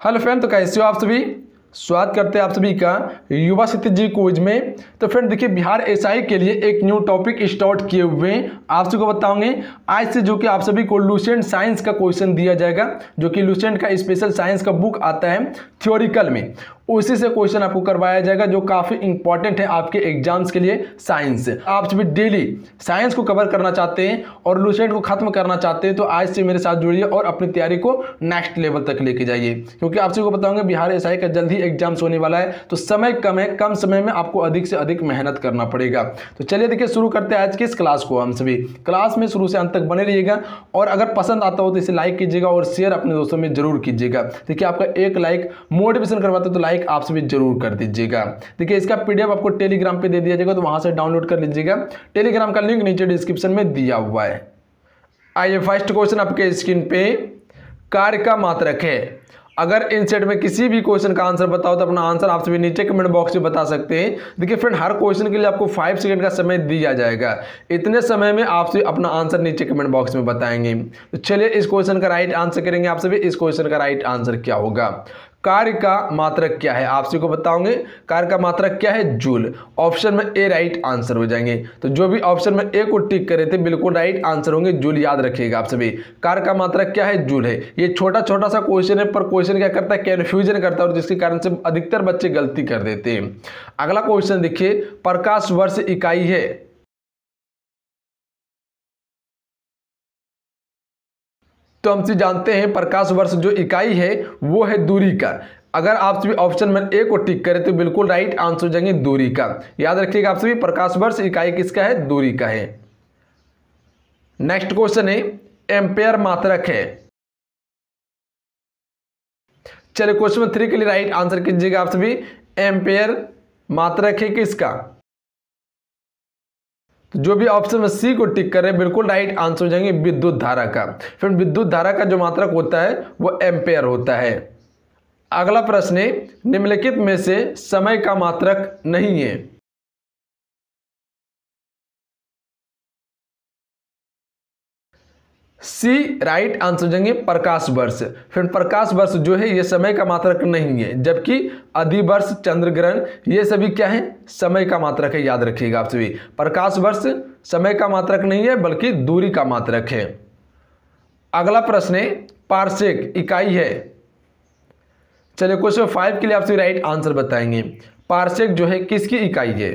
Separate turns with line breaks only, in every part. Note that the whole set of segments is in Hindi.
हेलो फ्रेंड, तो कैसे हो आप सभी। स्वागत करते हैं आप सभी का युवा क्षितिज जी क्विज में। तो फ्रेंड देखिए, बिहार एसआई के लिए एक न्यू टॉपिक स्टार्ट किए हुए हैं। आप सभी को बताऊंगे आज से, जो कि आप सभी को लुसेंट साइंस का क्वेश्चन दिया जाएगा, जो कि लुसेंट का स्पेशल साइंस का बुक आता है थ्योरिकल में, उसी से क्वेश्चन आपको करवाया जाएगा, जो काफी इंपॉर्टेंट है आपके एग्जाम्स के लिए। साइंस आप सभी डेली साइंस को कवर करना चाहते हैं और लुसेंट को खत्म करना चाहते हैं, तो आज से मेरे साथ जुड़िए और अपनी तैयारी को नेक्स्ट लेवल तक लेके जाइए, क्योंकि आप सभी को बताऊंगा बिहार एसआई का जल्द ही एग्जाम्स होने वाला है। तो समय कम है, कम समय में आपको अधिक से अधिक मेहनत करना पड़ेगा। तो चलिए देखिए, शुरू करते हैं आज की इस क्लास को। हम सभी क्लास में शुरू से अंत तक बने रहिएगा, और अगर पसंद आता हो तो इसे लाइक कीजिएगा और शेयर अपने दोस्तों में जरूर कीजिएगा। देखिए, आपका एक लाइक मोटिवेशन करवाता है, तो लाइक आप सभी जरूर कर दीजिएगा। देखिए, इसका पीडीएफ आपको टेलीग्राम पे दे दिया जाएगा, तो वहां से डाउनलोड कर लीजिएगा। टेलीग्राम का लिंक नीचे डिस्क्रिप्शन में दिया हुआ है। आइए, फर्स्ट क्वेश्चन आपके स्क्रीन पे, कार्य का मात्रक है। अगर इन सेट में किसी भी क्वेश्चन का आंसर बताओ तो अपना आंसर आप सभी नीचे कमेंट बॉक्स में बता सकते हैं। देखिए फ्रेंड, हर क्वेश्चन के लिए आपको 5 सेकंड का समय दिया जाएगा। इतने समय में आप सभी अपना आंसर नीचे कमेंट बॉक्स में बताएंगे। तो चलिए, इस क्वेश्चन का राइट आंसर करेंगे आप सभी। इस क्वेश्चन का राइट आंसर क्या होगा? कार्य का मात्रक क्या है, आप सभी को बताओगे। कार्य का मात्रक क्या है? जूल। ऑप्शन में ए राइट आंसर हो जाएंगे। तो जो भी ऑप्शन में ए को टिक करे थे बिल्कुल राइट आंसर होंगे। जूल याद रखिएगा आप सभी। कार्य का मात्रक क्या है? जूल है। ये छोटा छोटा सा क्वेश्चन है, पर क्वेश्चन क्या करता है, कंफ्यूजन करता है, और जिसके कारण से अधिकतर बच्चे गलती कर देते हैं। अगला क्वेश्चन देखिए, प्रकाश वर्ष इकाई है। तो हमसे जानते हैं प्रकाश वर्ष जो इकाई है वो है दूरी का। अगर आप सभी ऑप्शन में ए को टिक करें तो बिल्कुल राइट आंसर हो जाएंगे दूरी का। याद रखिएगा आप सभी, प्रकाश वर्ष इकाई किसका है? दूरी का है। नेक्स्ट क्वेश्चन है, एम्पेयर मात्रक है। चलिए, क्वेश्चन 3 के लिए राइट आंसर कीजिएगा आप सभी। एम्पेयर मात्रक है किसका? तो जो भी ऑप्शन में सी को टिक कर रहे हैं बिल्कुल राइट आंसर हो जाएंगे विद्युत धारा का। फिर विद्युत धारा का जो मात्रक होता है वो एम्पेयर होता है। अगला प्रश्न है, निम्नलिखित में से समय का मात्रक नहीं है। सी राइट आंसर हो जाएंगे प्रकाश वर्ष। फिर प्रकाश वर्ष जो है ये समय का मात्रक नहीं है, जबकि अधिवर्ष, चंद्र ग्रहण, ये सभी क्या है? समय का मात्रक है। याद रखिएगा आप सभी, प्रकाश वर्ष समय का मात्रक नहीं है बल्कि दूरी का मात्रक है। अगला प्रश्न है, पारसेक इकाई है। चलिए, क्वेश्चन 5 के लिए आप सभी राइट आंसर बताएंगे। पारसेक जो है किसकी इकाई है?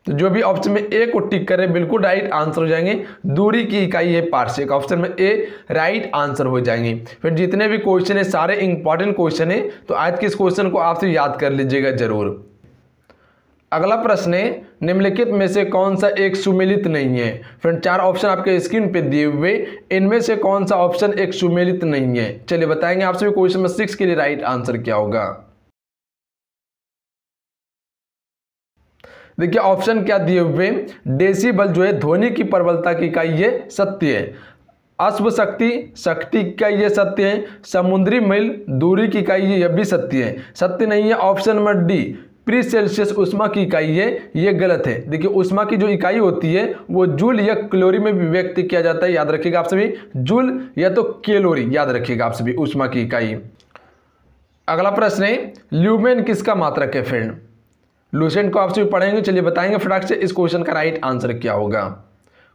तो जो भी ऑप्शन में ए को टिक करें बिल्कुल राइट आंसर हो जाएंगे दूरी की इकाई है पारसेक। ऑप्शन में ए राइट आंसर हो जाएंगे। फिर जितने भी क्वेश्चन है सारे इंपॉर्टेंट क्वेश्चन है, तो आज के इस क्वेश्चन को आपसे याद कर लीजिएगा जरूर। अगला प्रश्न है, निम्नलिखित में से कौन सा एक सुमेलित नहीं है। फ्रेंड, 4 ऑप्शन आपके स्क्रीन पे दिए हुए, इनमें से कौन सा ऑप्शन एक सुमेलित नहीं है? चलिए बताएंगे आप सभी। क्वेश्चन में 6 के लिए राइट आंसर क्या होगा? देखिए, ऑप्शन क्या दिए हुए, डेसिबल जो है ध्वनि की प्रबलता की इकाई है, सत्य है। अश्व शक्ति, शक्ति की इकाई है, सत्य है। समुद्री मील दूरी की इकाई है, यह भी सत्य है। सत्य नहीं है option number D, pre Celsius उष्मा की इकाई है, यह गलत है। देखिए, उष्मा की जो इकाई होती है वो जूल या कैलोरी में भी व्यक्त किया जाता है। याद रखिएगा आप सभी, जूल या तो कैलोरी, याद रखिएगा आप सभी, उष्मा की इकाई। अगला प्रश्न है, ल्यूमेन किसका मात्रक है। फ्रेंड, लुसेंट को आप सभी पढ़ेंगे। चलिए बताएंगे फटाक से इस क्वेश्चन का राइट आंसर क्या होगा।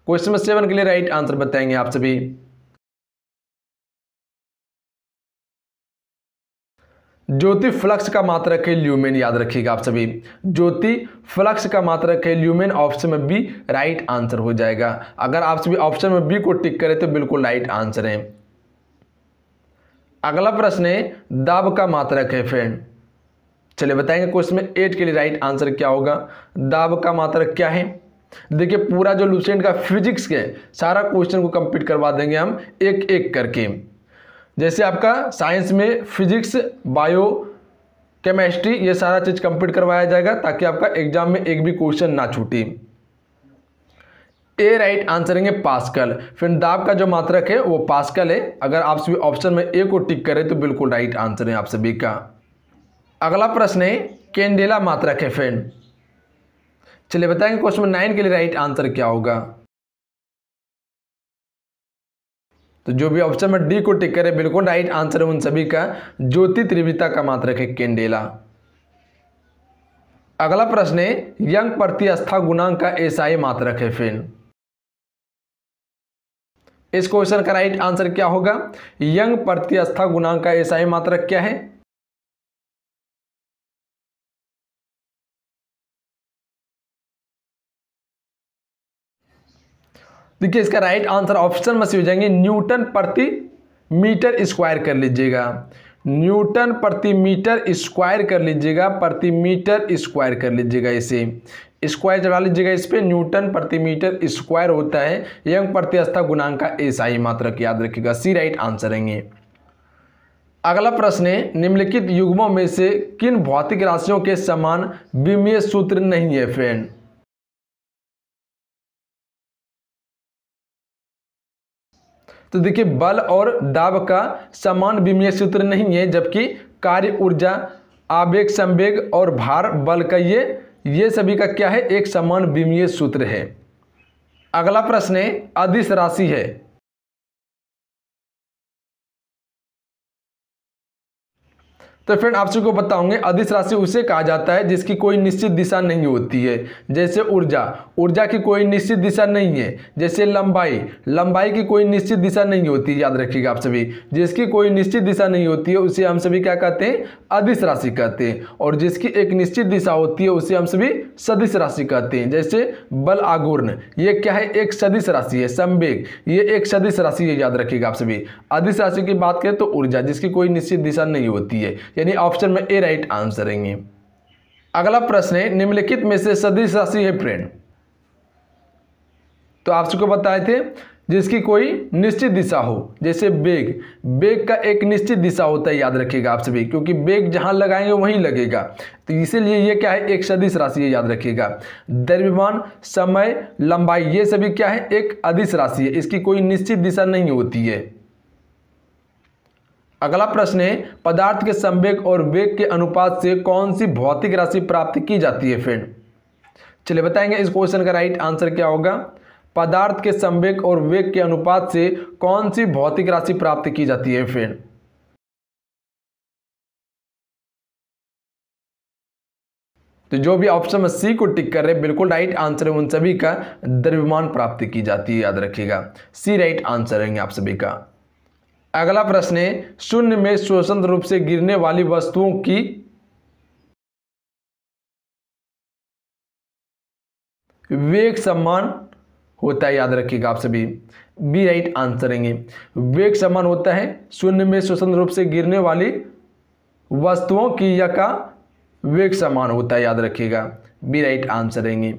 क्वेश्चन में 7 के लिए राइट आंसर बताएंगे आप सभी। ज्योति फ्लक्स का मात्रक है ल्यूमेन। याद रखिएगा आप सभी, ज्योति फ्लक्स का मात्रक है ल्यूमेन। ऑप्शन में बी राइट आंसर हो जाएगा। अगर आप सभी ऑप्शन में बी को टिक करें तो बिल्कुल राइट आंसर है। अगला प्रश्न है, दाब का मात्रक है। फ्रेंड, चलिए बताएंगे क्वेश्चन में 8 के लिए राइट आंसर क्या होगा। दाब का मात्रक क्या है? देखिए, पूरा जो लुसेंट का फिजिक्स है सारा क्वेश्चन को कंप्लीट करवा देंगे हम एक एक करके। जैसे आपका साइंस में फिजिक्स, बायो, केमिस्ट्री, ये सारा चीज कंप्लीट करवाया जाएगा, ताकि आपका एग्जाम में एक भी क्वेश्चन ना छूटे। ए राइट आंसर है पास्कल। फिर दाब का जो मात्रक है वो पास्कल है। अगर आप सभी ऑप्शन में ए को टिक करें तो बिल्कुल राइट आंसर है आप सभी का। अगला प्रश्न है, कैंडेला मात्रक है। फ्रेंड, चलिए बताएंगे क्वेश्चन 9 के लिए राइट आंसर क्या होगा। तो जो भी ऑप्शन में डी को टिक करे बिल्कुल राइट आंसर है उन सभी का ज्योति तीव्रता का मात्रक है कैंडेला। अगला प्रश्न है यंग प्रतिस्थापन गुणांक का एसआई मात्रक है फ्रेंड। इस क्वेश्चन का राइट आंसर क्या होगा? यंग प्रतिस्थापन गुणांक का एसआई मात्रक क्या है? देखिए इसका राइट आंसर ऑप्शन में से हो जाएंगे न्यूटन प्रति मीटर स्क्वायर कर लीजिएगा, न्यूटन प्रति मीटर स्क्वायर कर लीजिएगा, प्रति मीटर स्क्वायर कर लीजिएगा, इसे स्क्वायर चढ़ा लीजिएगा इस पे। न्यूटन प्रति मीटर स्क्वायर होता है यंग प्रतिस्थापन गुणांक का एसआई मात्रक, याद रखिएगा, सी राइट आंसर रहेंगे। अगला प्रश्न है निम्नलिखित युग्मों में से किन भौतिक राशियों के समान विमीय सूत्र नहीं है फ्रेंड? तो देखिए बल और दाब का समान विमीय सूत्र नहीं है, जबकि कार्य ऊर्जा, आवेग, संवेग और भार बल का ये सभी का क्या है? एक समान विमीय सूत्र है। अगला प्रश्न है अदिश राशि है। तो फ्रेंड आप सबको बताऊंगे अदिश राशि उसे कहा जाता है जिसकी कोई निश्चित दिशा नहीं होती है, जैसे ऊर्जा की कोई निश्चित दिशा नहीं है, जैसे लंबाई की कोई निश्चित दिशा नहीं होती है, याद रखिएगा आप सभी। जिसकी कोई निश्चित दिशा नहीं होती है उसे हम सभी क्या कहते हैं? अदिश राशि कहते हैं। और जिसकी एक निश्चित दिशा होती है उसे हम सभी सदिश राशि कहते हैं, जैसे बल आघूर्ण, ये क्या है? एक सदिश राशि है। संवेग ये एक सदिश राशि है, याद रखिएगा आप सभी। अदिश राशि की बात करें तो ऊर्जा जिसकी कोई निश्चित दिशा नहीं होती है, यानी ऑप्शन में ए राइट आंसर रहेंगे। अगला प्रश्न है निम्नलिखित में से सदिश राशि है फ्रेंड। तो आप सबको बताए थे जिसकी कोई निश्चित दिशा हो, जैसे बेग का एक निश्चित दिशा होता है, याद रखिएगा आप सभी, क्योंकि बेग जहां लगाएंगे वहीं लगेगा, तो इसीलिए ये क्या है? एक सदिश राशि है, याद रखिएगा। द्रव्यमान, समय, लंबाई ये सभी क्या है? एक अदिश राशि है, इसकी कोई निश्चित दिशा नहीं होती है। अगला प्रश्न है पदार्थ के संवेग और वेग के अनुपात से कौन सी भौतिक राशि प्राप्त की जाती है फ्रेंड? चलिए बताएंगे इस क्वेश्चन का राइट आंसर क्या होगा। पदार्थ के संवेग और वेग के अनुपात से कौन सी भौतिक राशि प्राप्त की जाती है फ्रेंड? तो जो भी ऑप्शन में सी को टिक कर रहे बिल्कुल राइट आंसर है उन सभी का द्रव्यमान प्राप्त की जाती है, याद रखिएगा, सी राइट आंसर रहेंगे आप सभी का। अगला प्रश्न है शून्य में स्वतंत्र रूप से गिरने वाली वस्तुओं की वेग समान होता है, याद रखिएगा आप सभी, बी राइट आंसर रहेंगे। वेग समान होता है शून्य में स्वतंत्र रूप से गिरने वाली वस्तुओं की या का वेग समान होता है, याद रखिएगा, बी राइट आंसर रहेंगे।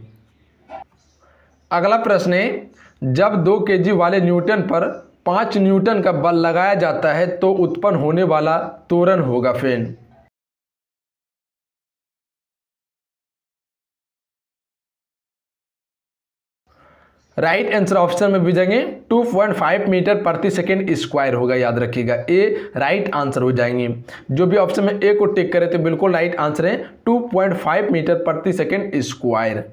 अगला प्रश्न है जब 2 kg वाले न्यूटन पर 5 न्यूटन का बल लगाया जाता है तो उत्पन्न होने वाला त्वरण होगा फ्रेंड। राइट आंसर ऑप्शन में भेजेंगे 2.5 मीटर प्रति सेकेंड स्क्वायर होगा, याद रखिएगा, ए राइट आंसर हो जाएंगे। जो भी ऑप्शन में ए को टिक करे तो बिल्कुल राइट आंसर है 2.5 मीटर प्रति सेकेंड स्क्वायर।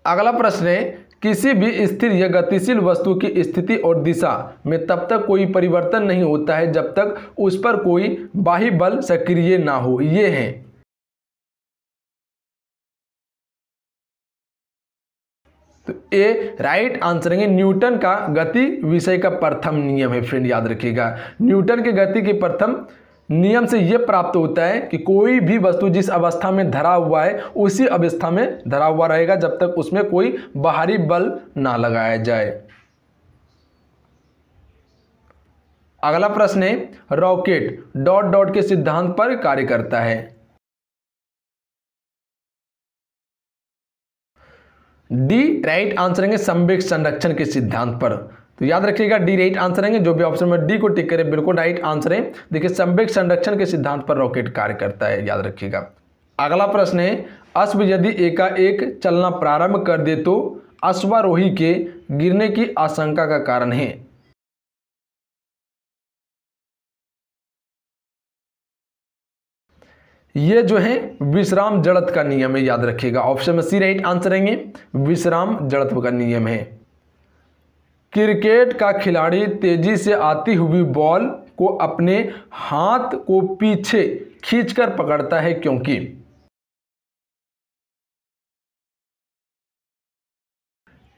अगला प्रश्न है किसी भी स्थिर या गतिशील वस्तु की स्थिति और दिशा में तब तक कोई परिवर्तन नहीं होता है जब तक उस पर कोई बाह्य बल सक्रिय ना हो, ये है। तो ए राइट आंसर है न्यूटन का गति विषय का प्रथम नियम है फ्रेंड, याद रखिएगा। न्यूटन के गति के प्रथम नियम से यह प्राप्त होता है कि कोई भी वस्तु जिस अवस्था में धरा हुआ है उसी अवस्था में धरा हुआ रहेगा जब तक उसमें कोई बाहरी बल ना लगाया जाए। अगला प्रश्न है रॉकेट ... के सिद्धांत पर कार्य करता है। डी राइट आंसर है संवेग संरक्षण के सिद्धांत पर, तो याद रखिएगा डी राइट आंसर है। जो भी ऑप्शन में डी को टिक करे बिल्कुल राइट आंसर है। देखिए संवेग संरक्षण के सिद्धांत पर रॉकेट कार्य करता है, याद रखिएगा। अगला प्रश्न है अश्व यदि एकाएक चलना प्रारंभ कर दे तो अश्वारोही के गिरने की आशंका का कारण है। ये जो है विश्राम जड़त्व का नियम है, याद रखिएगा। ऑप्शन में सी राइट आंसर रहेंगे, विश्राम जड़त्व का नियम है। क्रिकेट का खिलाड़ी तेजी से आती हुई बॉल को अपने हाथ को पीछे खींचकर पकड़ता है क्योंकि।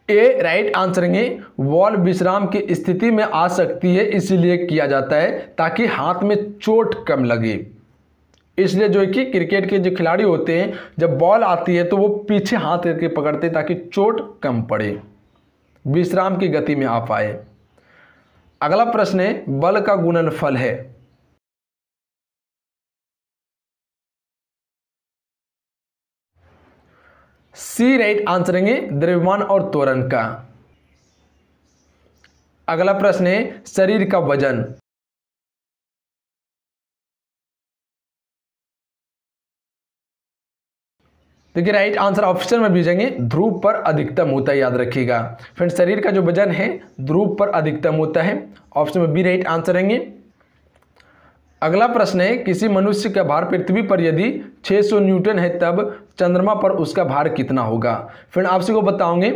ए राइट आंसर है, बॉल विश्राम की स्थिति में आ सकती है इसलिए किया जाता है ताकि हाथ में चोट कम लगे। इसलिए जो है कि क्रिकेट के जो खिलाड़ी होते हैं जब बॉल आती है तो वो पीछे हाथ करके पकड़ते हैं ताकि चोट कम पड़े, विश्राम की गति में आ पाए। अगला प्रश्न है, बल का गुणनफल है। सी राइट आंसर है, द्रव्यमान और त्वरण का। अगला प्रश्न है, शरीर का वजन। देखिए राइट आंसर ऑप्शन में भेजेंगे, ध्रुव पर अधिकतम होता है, याद रखिएगा फ्रेंड। शरीर का जो वजन है ध्रुव पर अधिकतम होता है, ऑप्शन में बी राइट आंसर रहेंगे। अगला प्रश्न है, किसी मनुष्य का भार पृथ्वी पर यदि 600 न्यूटन है तब चंद्रमा पर उसका भार कितना होगा। फ्रेंड आपसे को बताओगे,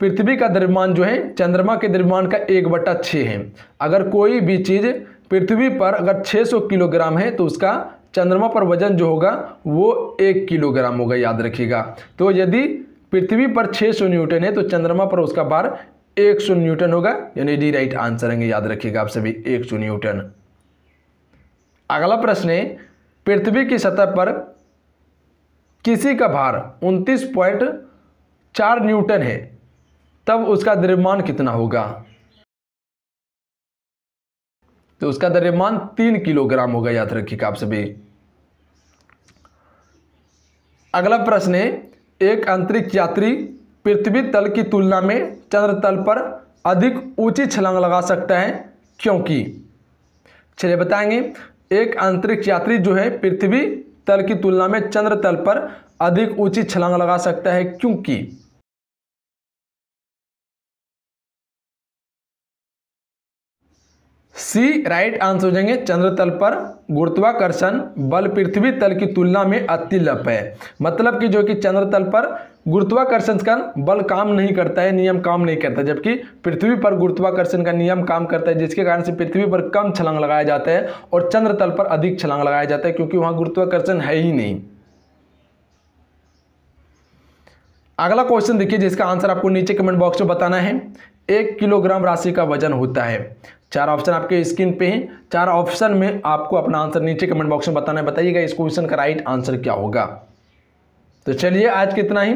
पृथ्वी का द्रव्यमान जो है चंद्रमा के द्रव्यमान का 1/6 है। अगर कोई भी चीज़ पृथ्वी पर अगर 600 किलोग्राम है तो उसका चंद्रमा पर वजन जो होगा वो 1 किलोग्राम होगा, याद रखिएगा। तो यदि पृथ्वी पर 600 न्यूटन है तो चंद्रमा पर उसका भार 100 न्यूटन होगा, यानी डी राइट आंसर है, याद रखिएगा आप सभी 100 न्यूटन। अगला प्रश्न है, पृथ्वी की सतह पर किसी का भार 29.4 न्यूटन है तब उसका द्रव्यमान कितना होगा। तो उसका द्रव्यमान 3 किलोग्राम होगा, याद रखिएगा आप सभी। अगला प्रश्न है, एक अंतरिक्ष यात्री पृथ्वी तल की तुलना में चंद्र तल पर अधिक ऊंची छलांग लगा सकता है क्योंकि। चलिए बताएंगे, एक अंतरिक्ष यात्री जो है पृथ्वी तल की तुलना में चंद्र तल पर अधिक ऊंची छलांग लगा सकता है क्योंकि। सी राइट आंसर हो जाएंगे, चंद्र तल पर गुरुत्वाकर्षण बल पृथ्वी तल की तुलना में अतिलप है। मतलब कि जो कि चंद्र तल पर गुरुत्वाकर्षण का बल काम नहीं करता है, नियम काम नहीं करता, जबकि पृथ्वी पर गुरुत्वाकर्षण का नियम काम करता है, जिसके कारण से पृथ्वी पर कम छलांग लगाया जाता है और चंद्र तल पर अधिक छलांग लगाया जाता है क्योंकि वहां गुरुत्वाकर्षण है ही नहीं। अगला क्वेश्चन देखिए जिसका आंसर आपको नीचे कमेंट बॉक्स में बताना है। 1 किलोग्राम राशि का वजन होता है। 4 ऑप्शन आपके स्क्रीन पे हैं, 4 ऑप्शन में आपको अपना आंसर नीचे कमेंट बॉक्स में बताना है। बताइएगा इस क्वेश्चन का राइट आंसर क्या होगा। तो चलिए आज कितना ही,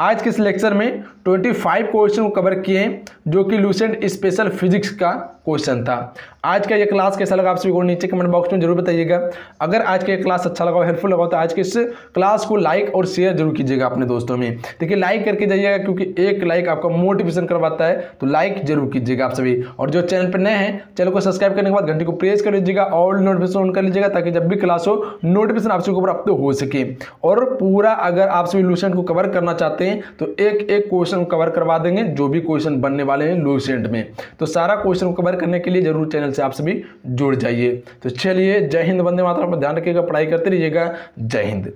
आज के इस लेक्चर में 25 क्वेश्चन को कवर किए हैं जो कि लूसेंट स्पेशल फिजिक्स का क्वेश्चन था। आज का ये क्लास कैसा लगा आप सभी को नीचे कमेंट बॉक्स में जरूर बताइएगा। अगर आज का ये क्लास अच्छा लगा, हेल्पफुल लगा तो आज के इस क्लास को लाइक और शेयर जरूर कीजिएगा अपने दोस्तों में। देखिए लाइक करके जाइएगा क्योंकि एक लाइक आपका मोटिवेशन करवाता है, तो लाइक जरूर कीजिएगा आप सभी। और जो चैनल पर नए हैं चैनल को सब्सक्राइब करने के बाद घंटी को प्रेस कर लीजिएगा और नोटिफिकेशन ऑन कर लीजिएगा ताकि जब भी क्लास हो नोटिफिकेशन आप सभी को प्राप्त हो सके। और पूरा अगर आप सभी लूसेंट को कवर करना चाहते हैं तो एक क्वेश्चन कवर करवा देंगे, जो भी क्वेश्चन बनने वाले हैं लूसेंट में। तो सारा क्वेश्चन कवर करने के लिए जरूर चैनल से आप सभी जुड़ जाइए। तो चलिए, जय हिंद, वंदे मातरम, पर ध्यान रखिएगा, पढ़ाई करते रहिएगा। जय हिंद।